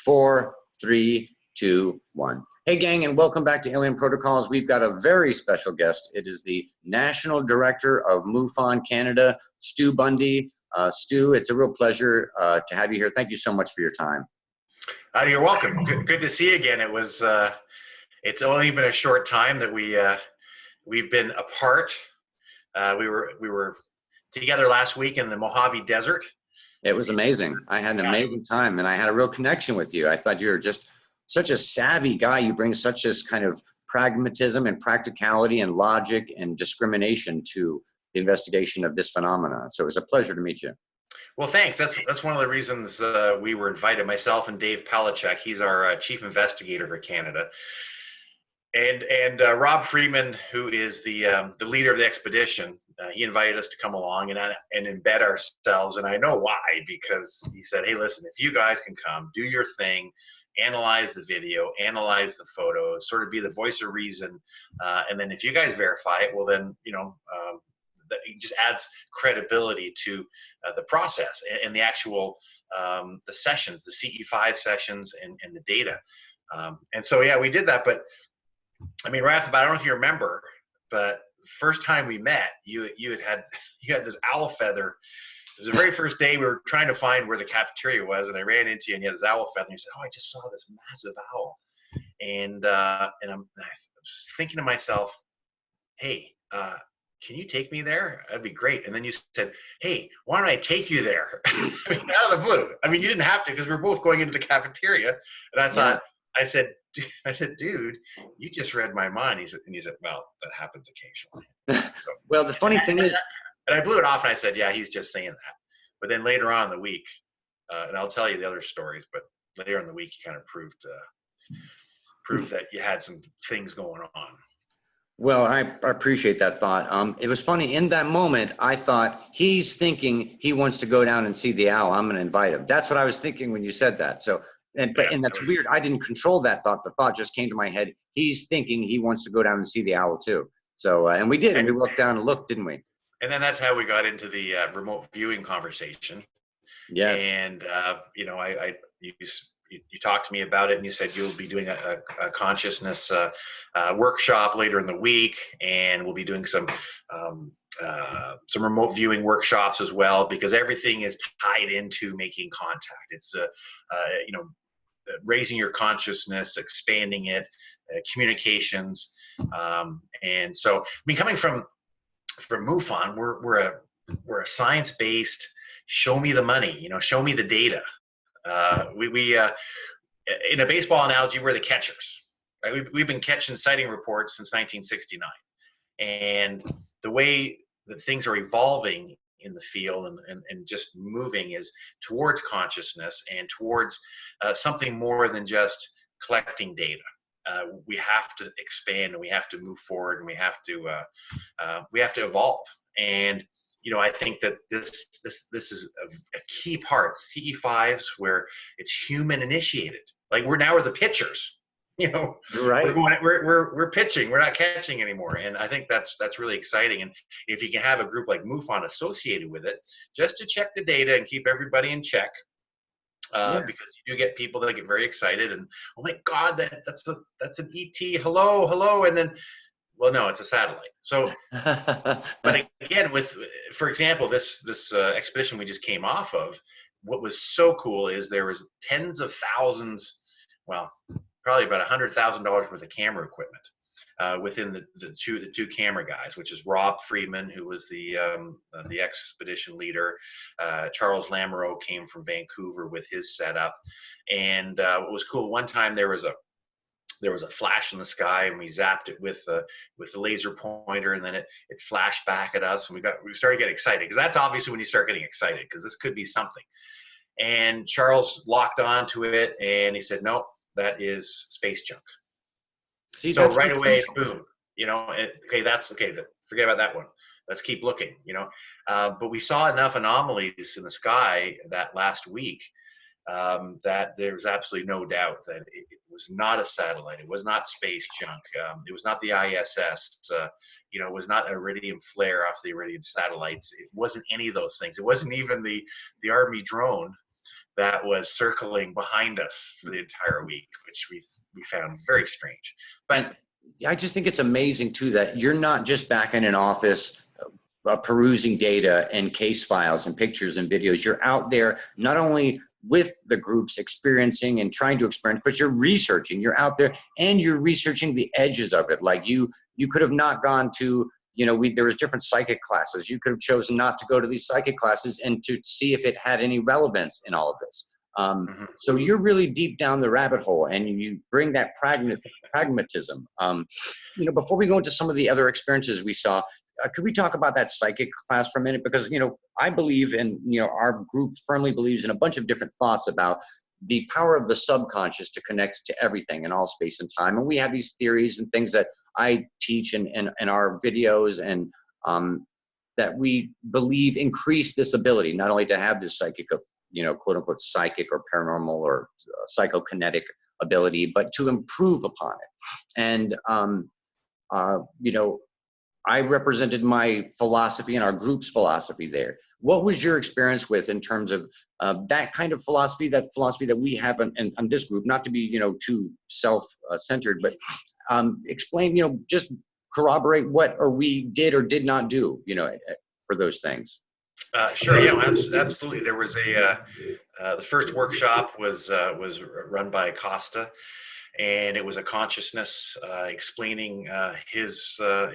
4, 3, 2, 1. Hey gang, and welcome back to Alien Protocols. We've got a very special guest. It is the National Director of MUFON Canada, Stu Bundy. Stu, it's a real pleasure to have you here. Thank you so much for your time. You're welcome. Good to see you again. It was it's only been a short time that we've been apart. We were together last week in the Mojave Desert. It was amazing. I had an amazing time, and I had a real connection with you. I thought you were just such a savvy guy. You bring such this kind of pragmatism and practicality and logic and discrimination to the investigation of this phenomenon. So it was a pleasure to meet you. Well, thanks. That's one of the reasons we were invited. Myself and Dave Palachuk. He's our chief investigator for Canada, and Rob Freeman, who is the leader of the expedition. He invited us to come along and embed ourselves. And I know why, because he said, "Hey, listen, if you guys can come, do your thing, analyze the video, analyze the photos, sort of be the voice of reason, and then if you guys verify it, well, then it just adds credibility to the process and the actual the sessions, the CE5 sessions, and the data." And so yeah, we did that. But I mean, right off the bat, I don't know if you remember, but first time we met, you had this owl feather. It was the very first day we were trying to find where the cafeteria was, and I ran into you, and you had this owl feather, and you said, "Oh, I just saw this massive owl," and I was thinking to myself, "Hey, can you take me there? That'd be great." And then you said, "Hey, why don't I take you there?" I mean, out of the blue. I mean, you didn't have to, because we were both going into the cafeteria, and I thought, I said, "Dude, you just read my mind." He said, "Well, that happens occasionally." So, well, the funny thing is, and I blew it off, and I said, "Yeah, he's just saying that." But then later on in the week, and I'll tell you the other stories, but later in the week, you kind of proved that you had some things going on. well, I appreciate that thought. It was funny, in that moment, I thought, he's thinking he wants to go down and see the owl. I'm going to invite him. That's what I was thinking when you said that. So, and that's weird. I didn't control that thought. The thought just came to my head. He's thinking he wants to go down and see the owl too. So, and we did. And we walked down and looked, didn't we? And then that's how we got into the remote viewing conversation. Yes. And you talked to me about it, and you said you'll be doing a consciousness workshop later in the week, and we'll be doing some remote viewing workshops as well, because everything is tied into making contact. It's raising your consciousness, expanding it, communications, and so I mean, coming from MUFON, we're a science-based, show me the money, show me the data. We in a baseball analogy, we're the catchers. Right? We've been catching sighting reports since 1969, and the way that things are evolving in the field and just moving is towards consciousness and towards something more than just collecting data. We have to expand, and we have to move forward, and we have to evolve. And I think that this is a key part. CE5s, where it's human initiated. Like we're the pitchers. Right. We're pitching. We're not catching anymore. And I think that's really exciting. And if you can have a group like MUFON associated with it, just to check the data and keep everybody in check. Because you do get people that get very excited and, "Oh my God, that's an ET, hello," and then, well, no, it's a satellite. So, but again, for example, this expedition we just came off of, what was so cool is there was tens of thousands, well, probably about $100,000 worth of camera equipment within the two camera guys, which is Rob Freeman, who was the expedition leader. Charles Lamoureux came from Vancouver with his setup. And what was cool, one time there was a flash in the sky, and we zapped it with the laser pointer, and then it flashed back at us, and we started getting excited, because that's obviously when you start getting excited, because this could be something. And Charles locked onto it, and he said, "No, that is space junk." See, so right away, boom, forget about that one. Let's keep looking, But we saw enough anomalies in the sky that last week that there's absolutely no doubt that it was not a satellite. It was not space junk. It was not the ISS. It was not iridium flare off the iridium satellites. It wasn't any of those things. It wasn't even the Army drone that was circling behind us for the entire week, which we found very strange. But I just think it's amazing too that you're not just back in an office perusing data and case files and pictures and videos. You're out there not only with the groups experiencing and trying to experience, but you're researching. You're out there and you're researching the edges of it. Like you could have not gone to, there was different psychic classes. You could have chosen not to go to these psychic classes and to see if it had any relevance in all of this. So you're really deep down the rabbit hole, and you bring that pragmatism. Before we go into some of the other experiences we saw, could we talk about that psychic class for a minute? Because, I believe, and, our group firmly believes in a bunch of different thoughts about the power of the subconscious to connect to everything in all space and time. And we have these theories and things that I teach in our videos, and that we believe increase this ability, not only to have this psychic, quote unquote, psychic or paranormal or psychokinetic ability, but to improve upon it. And, I represented my philosophy and our group's philosophy there. What was your experience with in terms of that kind of philosophy, that philosophy that we have on this group, not to be, too self-centered, but explain, just corroborate what we did or did not do, for those things. Sure. Yeah, absolutely. There was the first workshop was run by Costa, and it was a consciousness explaining his sort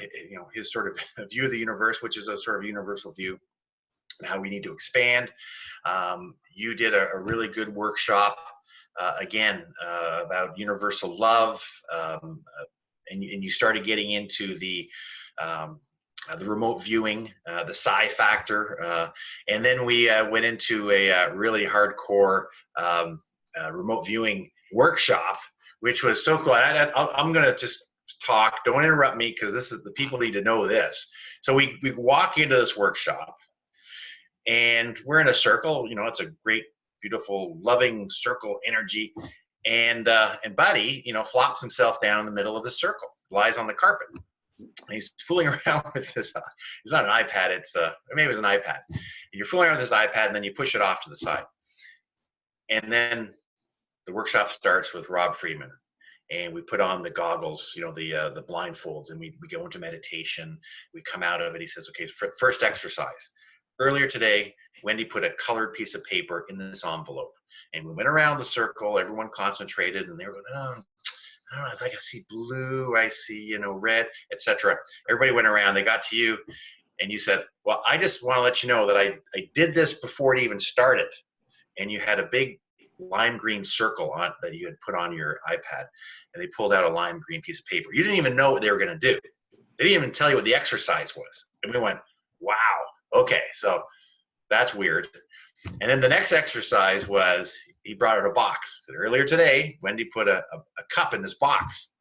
of view of the universe, which is a sort of universal view, and how we need to expand. You did a really good workshop again about universal love, and you started getting into the remote viewing, the psi factor, and then we went into a really hardcore remote viewing workshop, which was so cool. I'm going to just talk. Don't interrupt me, because the people need to know this. So we walk into this workshop, and we're in a circle. It's a great, beautiful, loving circle energy. And Buddy, flops himself down in the middle of the circle, lies on the carpet. He's fooling around with this. It's not an iPad. Maybe it was an iPad. You're fooling around with this iPad, and then you push it off to the side. And then the workshop starts with Rob Friedman, and we put on the goggles, the blindfolds, and we go into meditation. We come out of it. He says, okay, first exercise. Earlier today, Wendy put a colored piece of paper in this envelope, and we went around the circle. Everyone concentrated, and they were going, oh, I don't know, it's like I see blue, I see, red, etc. Everybody went around. They got to you, and you said, well, I just want to let you know that I did this before it even started. And you had a big lime green circle on that you had put on your iPad, and they pulled out a lime green piece of paper. You didn't even know what they were going to do. They didn't even tell you what the exercise was. And we went, wow, okay, so that's weird. And then the next exercise was, he brought out a box. So earlier today, Wendy put a cup in this box.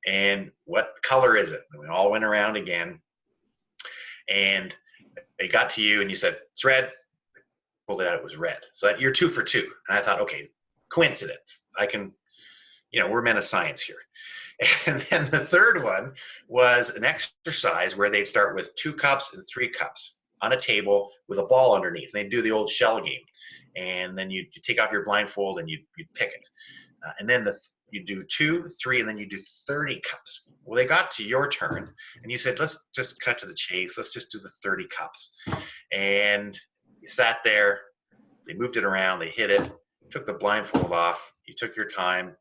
And what color is it? And we all went around again. And they got to you, and you said, it's red. Pulled it out, it was red. So you're 2 for 2. And I thought, okay, coincidence. I can, we're men of science here. And then the third one was an exercise where they'd start with 2 cups and 3 cups on a table with a ball underneath. And they'd do the old shell game. And then you take off your blindfold and you pick it. And then you do 2, 3, and then you do 30 cups. Well, they got to your turn, and you said, let's just cut to the chase. Let's just do the 30 cups. And you sat there. They moved it around. They hit it. Took the blindfold off. You took your time,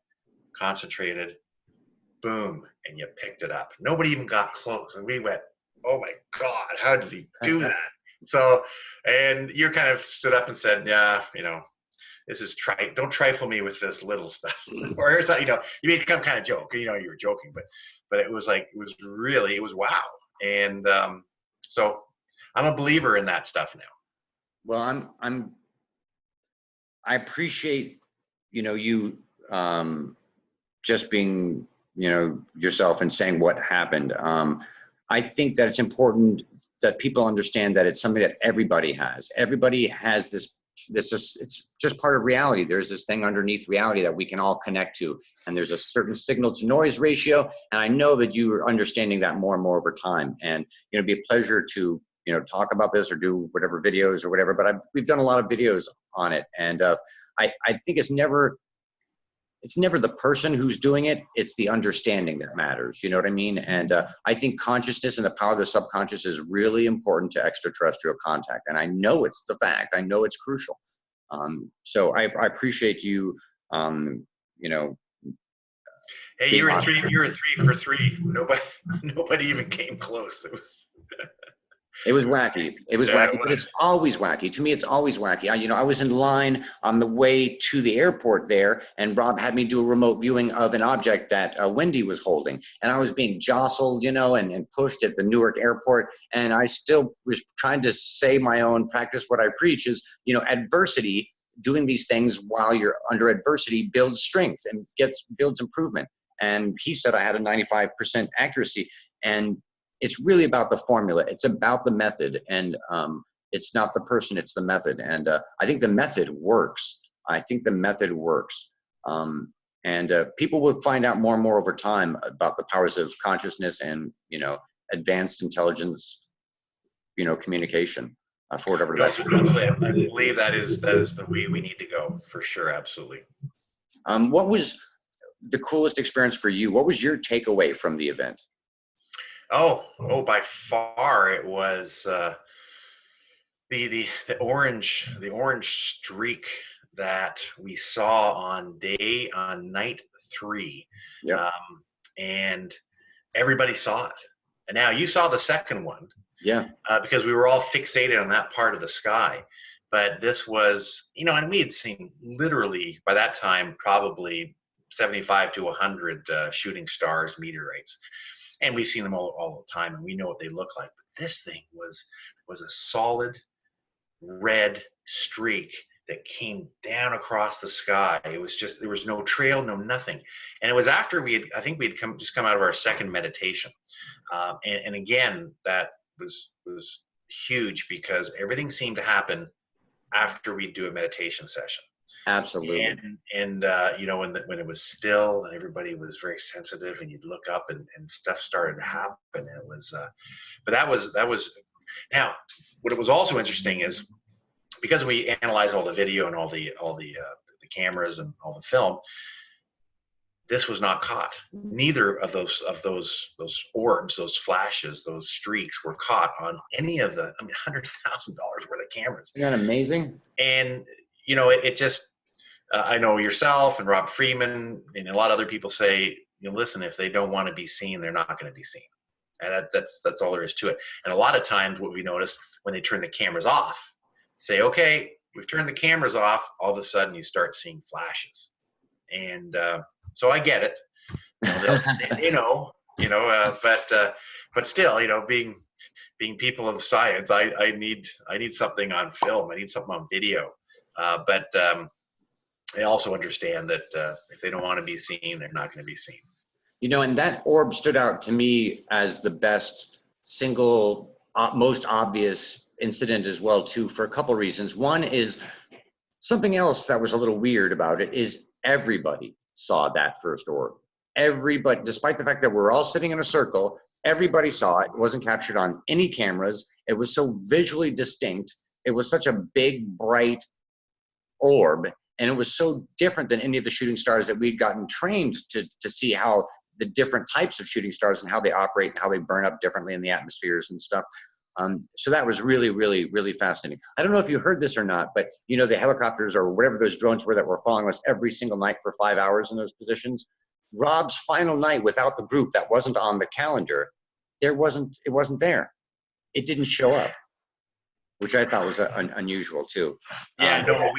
concentrated. Boom, and you picked it up. Nobody even got close. And we went, oh, my God, how did he do that? So, and you kind of stood up and said, yeah, this is don't trifle me with this little stuff. Or it's not, you made some kind of joke, you were joking, but it was like, it was wow. And so I'm a believer in that stuff now. Well, I appreciate, you just being, yourself and saying what happened. I think that it's important that people understand that it's something that everybody has. Everybody has this, it's just part of reality. There's this thing underneath reality that we can all connect to. And there's a certain signal to noise ratio. And I know that you are understanding that more and more over time. And, it'd be a pleasure to, talk about this or do whatever videos or whatever, but we've done a lot of videos on it. And I think it's never the person who's doing it, it's the understanding that matters. You know what I mean? And I think consciousness and the power of the subconscious is really important to extraterrestrial contact. And I know it's the fact. I know it's crucial. So I appreciate you, you know. Hey, you were 3 for 3. Nobody even came close. It was wacky. It was Yeah, wacky, but it's always wacky. To me, it's always wacky. I was in line on the way to the airport there, and Rob had me do a remote viewing of an object that Wendy was holding. And I was being jostled, and pushed at the Newark airport. And I still was trying to say my own practice. What I preach is, adversity, doing these things while you're under adversity builds strength and builds improvement. And he said I had a 95% accuracy. And it's really about the formula. It's about the method, and it's not the person, it's the method. And I think the method works. And people will find out more and more over time about the powers of consciousness and, advanced intelligence, communication for whatever that's worth. I believe that is the way we need to go, for sure. Absolutely. What was the coolest experience for you? What was your takeaway from the event? Oh, by far it was the orange streak that we saw on night 3. Yep. And everybody saw it. And now you saw the second one. Yeah. Because we were all fixated on that part of the sky. But this was, and we had seen literally by that time probably 75 to 100 shooting stars, meteorites. And we've seen them all the time, and we know what they look like. But this thing was a solid red streak that came down across the sky. It was just, there was no trail, no nothing. And it was after I think we had come out of our second meditation. And again, that was huge, because everything seemed to happen after we'd do a meditation session. Absolutely. And when it was still and everybody was very sensitive, and you'd look up and stuff started to happen. It was, but that was. Now, what was also interesting is, because we analyzed all the video and all the cameras and all the film, this was not caught. Neither of those orbs, those flashes, those streaks were caught on any of the $100,000 worth of cameras. Isn't that amazing? And it just, I know yourself and Rob Freeman and a lot of other people say, listen, if they don't want to be seen, they're not going to be seen. And that's all there is to it. And a lot of times what we notice when they turn the cameras off, say, okay, we've turned the cameras off, all of a sudden you start seeing flashes. And so I get it. But still, being people of science, I need something on film. I need something on video. But I also understand that if they don't want to be seen, they're not going to be seen. And that orb stood out to me as the best single, most obvious incident as well, too, for a couple reasons. One is something else that was a little weird about it is everybody saw that first orb. Everybody, despite the fact that we're all sitting in a circle, everybody saw it. It wasn't captured on any cameras. It was so visually distinct. It was such a big, bright orb. And it was so different than any of the shooting stars that we'd gotten trained to see how the different types of shooting stars and how they operate and how they burn up differently in the atmospheres and stuff. So that was really, really, really fascinating. I don't know if you heard this or not, but the helicopters or whatever those drones were that were following us every single night for 5 hours in those positions, Rob's final night without the group that wasn't on the calendar, it wasn't there. It didn't show up, which I thought was unusual too. Yeah, no,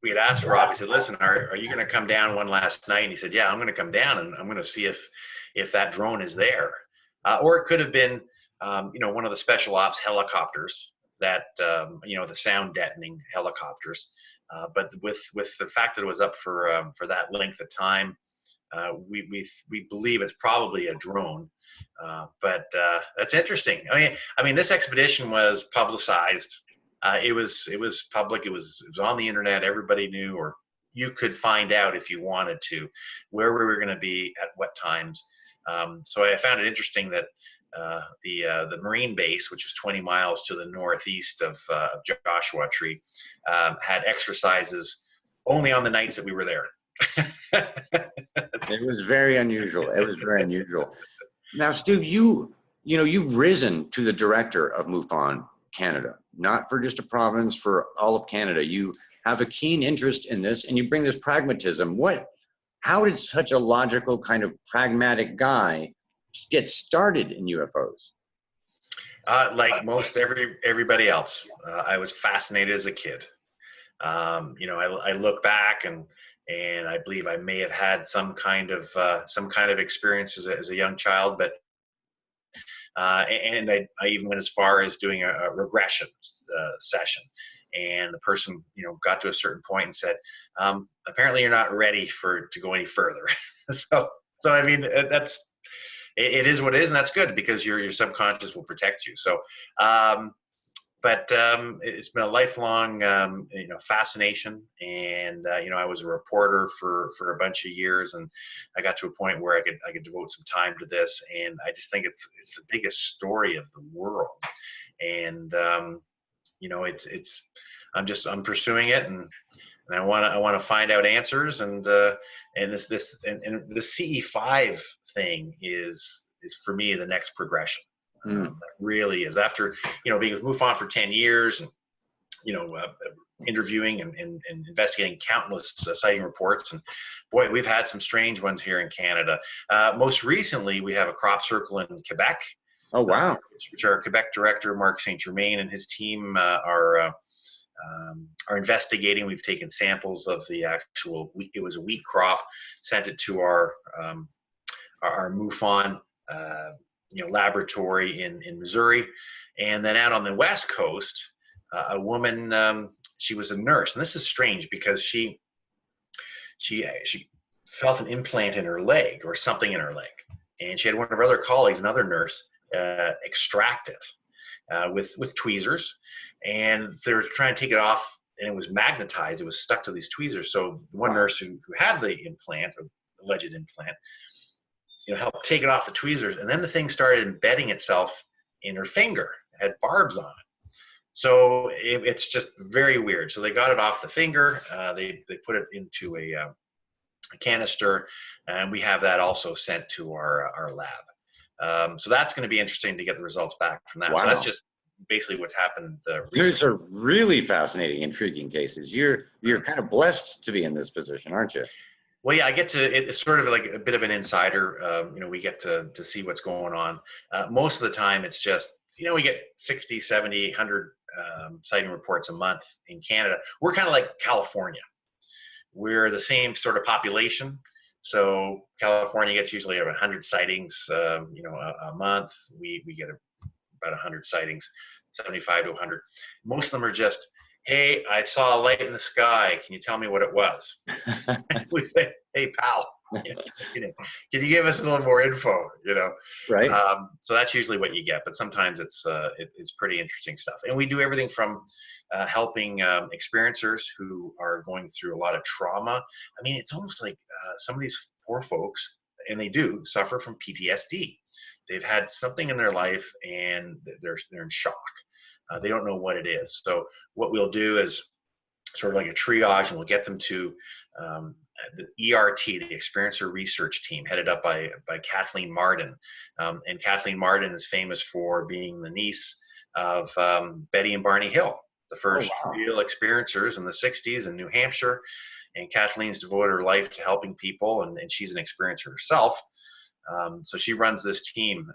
we had asked Rob, he said, listen, are you going to come down one last night? And he said, yeah, I'm going to come down and I'm going to see if that drone is there. Or it could have been, one of the special ops helicopters that, the sound deadening helicopters. But with the fact that it was up for that length of time, we believe it's probably a drone. But that's interesting. I mean, this expedition was publicized. It was public. It was on the internet. Everybody knew, or you could find out if you wanted to, where we were going to be at what times. So I found it interesting that the Marine base, which was 20 miles to the northeast of Joshua Tree, had exercises only on the nights that we were there. It was very unusual. It was very unusual. Now, Stu, you've risen to the director of MUFON Canada, not for just a province, for all of Canada. You have a keen interest in this, and you bring this pragmatism. How did such a logical, kind of pragmatic guy get started in UFOs? Like most everybody else, I was fascinated as a kid. I look back and I believe I may have had some kind of experience as a young child, but and I even went as far as doing a regression session, and the person got to a certain point and said, apparently you're not ready to go any further. so I mean, it is what it is, and that's good because your subconscious will protect you. So but it's been a lifelong fascination, and I was a reporter for a bunch of years, and I got to a point where I could devote some time to this, and I just think it's the biggest story of the world, and I'm pursuing it, and I want to find out answers, and the CE5 thing is for me the next progression. That really is, after being with MUFON for 10 years and interviewing and investigating countless sighting reports, and boy, we've had some strange ones here in Canada. Most recently, we have a crop circle in Quebec. Oh wow! Which our Quebec director Mark St. Germain and his team are investigating. We've taken samples of the actual it was a wheat crop, sent it to our MUFON laboratory in Missouri, and then out on the West Coast, a woman, she was a nurse, and this is strange because she felt an implant in her leg or something in her leg, and she had one of her other colleagues, another nurse, extract it with tweezers, and they were trying to take it off, and it was magnetized. It was stuck to these tweezers. So the one nurse who had the implant, or alleged implant, helped take it off the tweezers, and then the thing started embedding itself in her finger. It had barbs on it. So it's just very weird. So they got it off the finger. They put it into a canister, and we have that also sent to our lab. So that's going to be interesting to get the results back from that. Wow. So that's just basically what's happened recently. These are really fascinating, intriguing cases. You're kind of blessed to be in this position, aren't you? Well, yeah, it's sort of like a bit of an insider. We get to see what's going on. Most of the time, it's just, we get 60, 70, 100 sighting reports a month in Canada. We're kind of like California. We're the same sort of population. So California gets usually 100 sightings, a month. We get about 100 sightings, 75 to 100. Most of them are just, hey, I saw a light in the sky. Can you tell me what it was? We say, hey, pal, can you give us a little more info? Right. So that's usually what you get, but sometimes it's pretty interesting stuff. And we do everything from helping experiencers who are going through a lot of trauma. I mean, it's almost like some of these poor folks, and they do suffer from PTSD. They've had something in their life, and they're in shock. They don't know what it is. So what we'll do is sort of like a triage, and we'll get them to the ERT, the Experiencer Research Team, headed up by Kathleen Marden. And Kathleen Marden is famous for being the niece of Betty and Barney Hill, the first real experiencers in the 60s in New Hampshire. And Kathleen's devoted her life to helping people, and she's an experiencer herself. So she runs this team.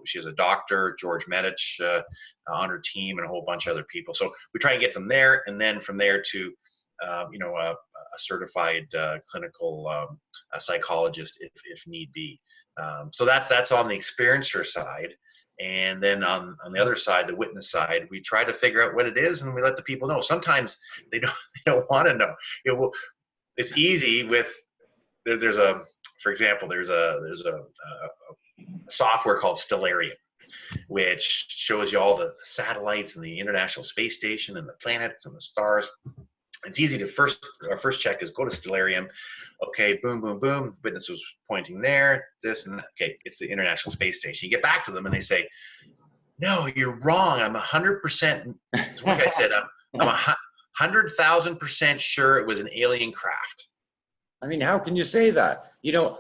She has a doctor, George Medich, on her team, and a whole bunch of other people. So we try and get them there, and then from there to, a certified clinical psychologist if need be. So that's on the experiencer side. And then on the other side, the witness side, we try to figure out what it is, and we let the people know. Sometimes they don't want to know. It's easy with for example, there's a software called Stellarium, which shows you all the satellites and the International Space Station and the planets and the stars. It's easy to our first check is go to Stellarium. Okay, boom, boom, boom. Witness was pointing there, this and that. Okay, it's the International Space Station. You get back to them and they say, no, you're wrong. I'm 100%. It's one guy said, I'm 100,000% sure it was an alien craft. I mean, how can you say that? You know,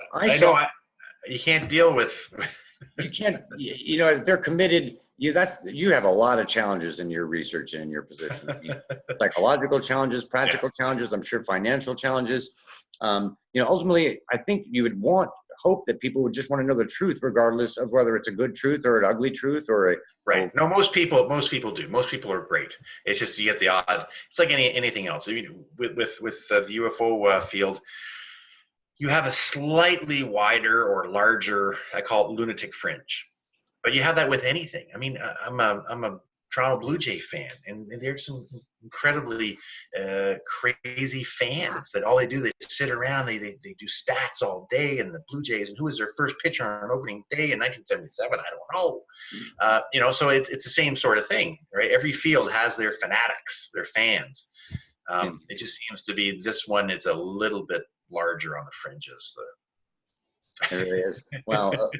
You can't deal with. You can't. You know, they're committed. You have a lot of challenges in your research and in your position. Psychological challenges, practical challenges. I'm sure financial challenges. You know, ultimately, I think you would hope that people would just want to know the truth, regardless of whether it's a good truth or an ugly truth or a. Right. No, most people do. Most people are great. It's just you get the odd. It's like anything else. I mean, with the UFO field, you have a slightly wider or larger, I call it lunatic fringe, but you have that with anything. I mean, I'm a Toronto Blue Jay fan, and there's some incredibly crazy fans that all they do, they sit around, they do stats all day, and the Blue Jays, and who was their first pitcher on opening day in 1977? I don't know. You know, so it's the same sort of thing, right? Every field has their fanatics, their fans. It just seems to be this one, it's a little bit larger on the fringes. It really is. Well,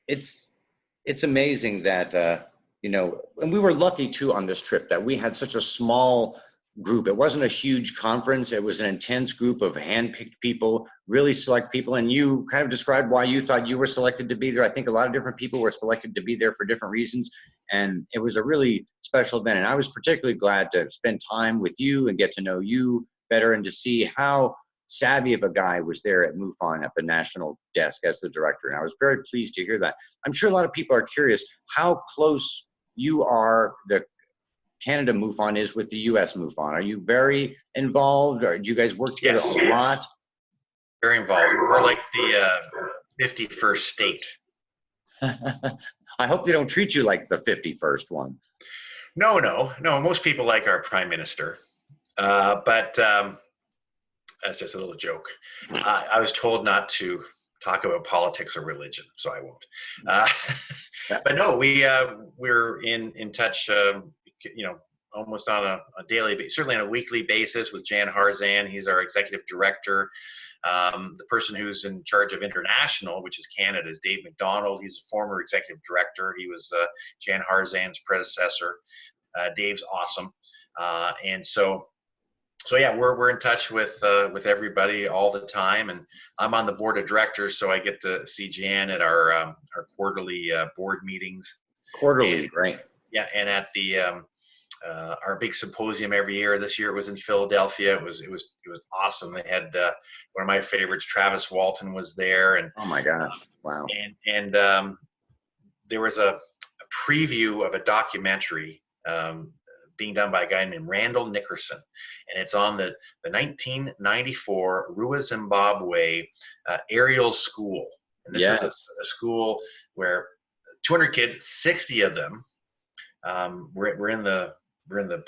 it's amazing that you know, and we were lucky too on this trip that we had such a small group. It wasn't a huge conference. It was an intense group of hand-picked people, really select people. And you kind of described why you thought you were selected to be there. I think a lot of different people were selected to be there for different reasons. And it was a really special event. And I was particularly glad to spend time with you and get to know you better and to see how savvy of a guy was there at MUFON at the national desk as the director. And I was very pleased to hear that. I'm sure a lot of people are curious how close you are, the Canada MUFON is with the US MUFON. Are you very involved, or do you guys work together a lot? Very involved. We're like the 51st state. I hope they don't treat you like the 51st one. No. Most people like our prime minister. But that's just a little joke. I was told not to talk about politics or religion, so I won't. But no, we're in touch, you know, almost on a daily basis, certainly on a weekly basis with Jan Harzan. He's our executive director. The person who's in charge of international, which is Canada, is Dave McDonald. He's a former executive director. He was Jan Harzan's predecessor. Dave's awesome. And so yeah, we're in touch with everybody all the time, and I'm on the board of directors, so I get to see Jan at our quarterly board meetings. Quarterly, right? Yeah, and at the our big symposium every year. This year it was in Philadelphia. It was awesome. They had one of my favorites, Travis Walton, was there, and oh my gosh, wow! And there was a preview of a documentary. Being done by a guy named Randall Nickerson, and it's on the 1994 Rua, Zimbabwe aerial school. And this is a school where 200 kids, 60 of them, were in the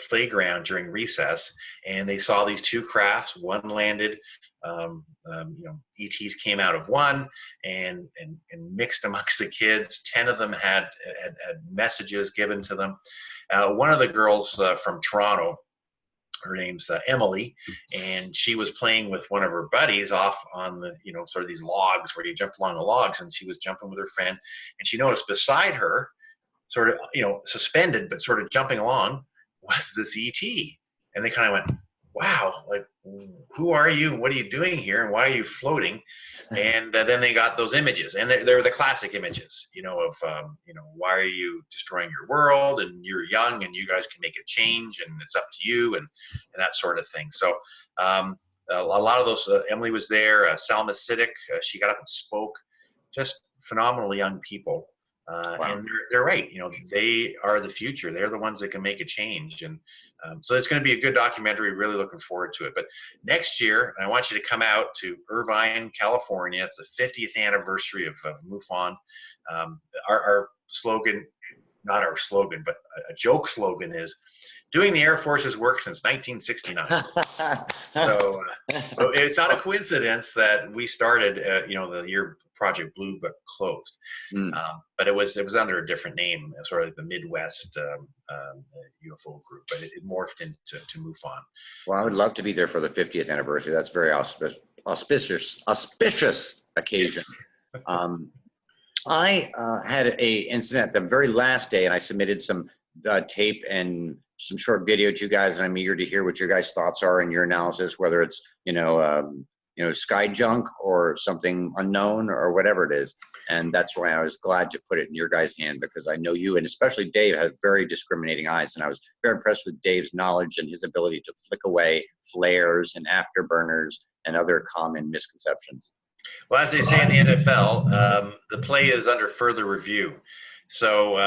playground during recess, and they saw these two crafts. One landed, you know, ETs came out of one and mixed amongst the kids. 10 of them had messages given to them. One of the girls from Toronto, her name's Emily, and she was playing with one of her buddies off on the, you know, sort of these logs where you jump along the logs, and she was jumping with her friend, and she noticed beside her, sort of, you know, suspended but sort of jumping along, was this ET. And they kind of went, wow, like, who are you? What are you doing here? And why are you floating? And then they got those images, and they're the classic images, you know, of, you know, why are you destroying your world? And you're young, and you guys can make a change, and it's up to you, and that sort of thing. So a lot of those, Emily was there, Salma Siddiq, she got up and spoke, just phenomenal young people. Wow. And they're right. You know, they are the future. They're the ones that can make a change. And so it's going to be a good documentary. Really looking forward to it. But next year, I want you to come out to Irvine, California. It's the 50th anniversary of MUFON. Our slogan, not our slogan, but a joke slogan is, doing the Air Force's work since 1969. So it's not a coincidence that we started, you know, the year Project Blue got closed. Mm. But it was under a different name, sort of the Midwest UFO group, but it morphed into MUFON. Well, I would love to be there for the 50th anniversary. That's very auspicious occasion. I had a incident the very last day, and I submitted some tape and some short video to you guys, and I'm eager to hear what your guys' thoughts are and your analysis, whether it's sky junk or something unknown or whatever it is. And that's why I was glad to put it in your guys' hand, because I know you, and especially Dave, have very discriminating eyes, and I was very impressed with Dave's knowledge and his ability to flick away flares and afterburners and other common misconceptions. Well, as they say in the NFL, the play is under further review. So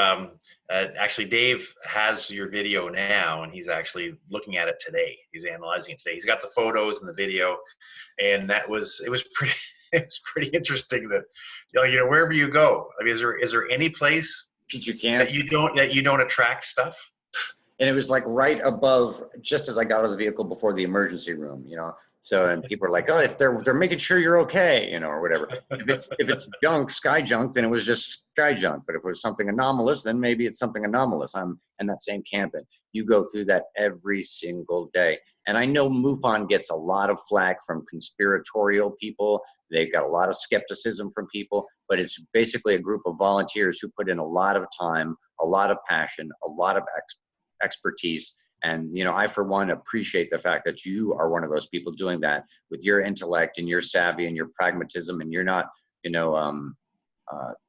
actually, Dave has your video now, and he's actually looking at it today. He's analyzing it today. He's got the photos and the video, and it was pretty interesting that wherever you go. I mean, is there any place that you don't attract stuff? And it was like right above, just as I got out of the vehicle before the emergency room, So, and people are like, oh, if they're making sure you're okay, or whatever. If it's junk, sky junk, then it was just sky junk. But if it was something anomalous, then maybe it's something anomalous. I'm in that same camp, and you go through that every single day. And I know MUFON gets a lot of flack from conspiratorial people. They've got a lot of skepticism from people, but it's basically a group of volunteers who put in a lot of time, a lot of passion, a lot of expertise. And, I, for one, appreciate the fact that you are one of those people doing that with your intellect and your savvy and your pragmatism. And you're not,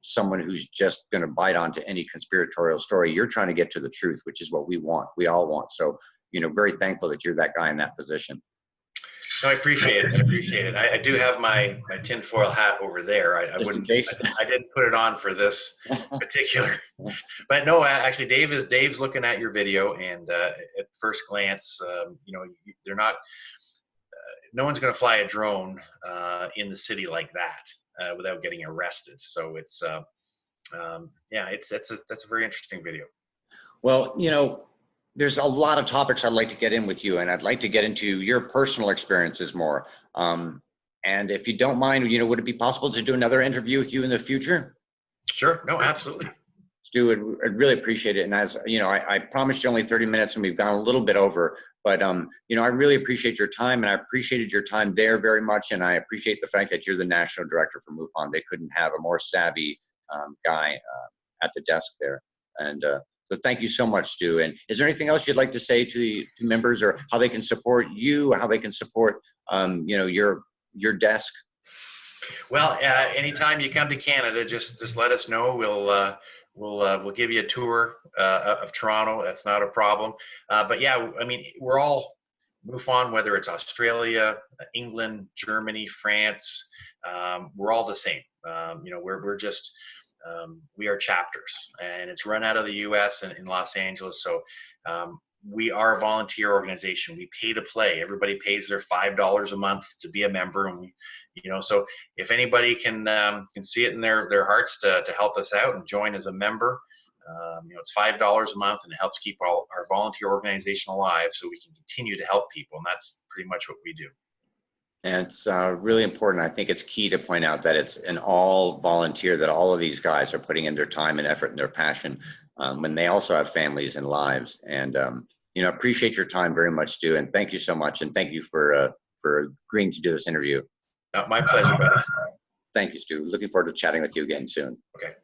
someone who's just going to bite onto any conspiratorial story. You're trying to get to the truth, which is what we want. We all want. So, very thankful that you're that guy in that position. No, I appreciate it. I do have my tinfoil hat over there. I didn't put it on for this particular. But no, actually, Dave's looking at your video, and at first glance, they're not. No one's going to fly a drone in the city like that without getting arrested. So it's that's a very interesting video. Well, there's a lot of topics I'd like to get in with you, and I'd like to get into your personal experiences more. And if you don't mind, would it be possible to do another interview with you in the future? Sure. No, absolutely. Stu, I'd really appreciate it. And as I promised you only 30 minutes, and we've gone a little bit over, but I really appreciate your time, and I appreciated your time there very much. And I appreciate the fact that you're the national director for MUFON. They couldn't have a more savvy guy at the desk there. And so thank you so much, Stu. And is there anything else you'd like to say to the members, or how they can support you, how they can support, your desk? Well, anytime you come to Canada, just let us know. We'll give you a tour of Toronto. That's not a problem. But yeah, I mean, we're all MUFON, whether it's Australia, England, Germany, France. We're all the same. We're just. We are chapters, and it's run out of the U.S. and in Los Angeles. So we are a volunteer organization. We pay to play. Everybody pays their $5 a month to be a member, and so if anybody can see it in their hearts to help us out and join as a member, it's $5 a month, and it helps keep our volunteer organization alive, so we can continue to help people, and that's pretty much what we do. And it's really important. I think it's key to point out that it's an all volunteer, that all of these guys are putting in their time and effort and their passion when they also have families and lives. And, appreciate your time very much, Stu. And thank you so much. And thank you for agreeing to do this interview. My pleasure, buddy. Thank you, Stu. Looking forward to chatting with you again soon. Okay.